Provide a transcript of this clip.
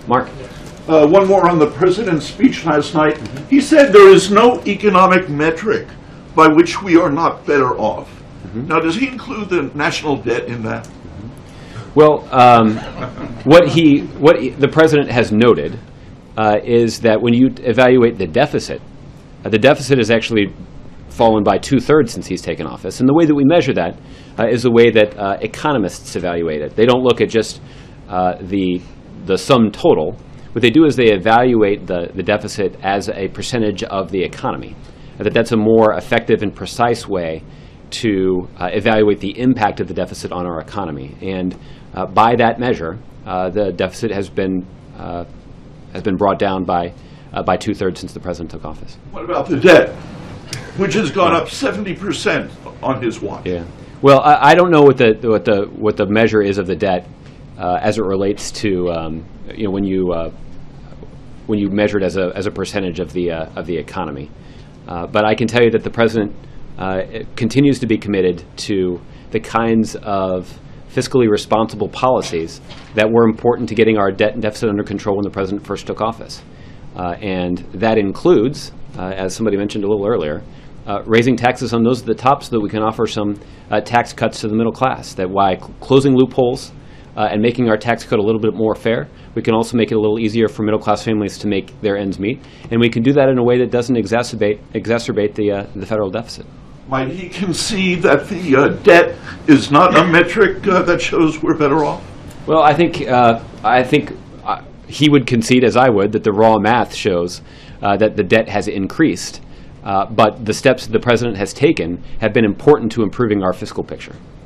Mark? One more on the president's speech last night. He said there is no economic metric by which we are not better off. Now, does he include the national debt in that? Well, what the president has noted is that when you evaluate the deficit has actually fallen by 2/3 since he's taken office. And the way that we measure that is the way that economists evaluate it. They don't look at just the sum total. What they do is they evaluate the deficit as a percentage of the economy. That's a more effective and precise way to evaluate the impact of the deficit on our economy. And by that measure, the deficit has been brought down by 2/3 since the president took office. What about the debt, which has gone up 70% on his watch? Yeah. Well, I don't know what the measure is of the debt as it relates to when you measure it as a percentage of the economy. But I can tell you that the president continues to be committed to the kinds of fiscally responsible policies that were important to getting our debt and deficit under control when the president first took office. And that includes, as somebody mentioned a little earlier, raising taxes on those at the top so that we can offer some tax cuts to the middle class. That by closing loopholes and making our tax code a little bit more fair, we can also make it a little easier for middle class families to make their ends meet. And we can do that in a way that doesn't exacerbate the federal deficit. Might he concede that the debt is not a metric that shows we're better off? Well, I think he would concede, as I would, that the raw math shows that the debt has increased. But the steps the president has taken have been important to improving our fiscal picture.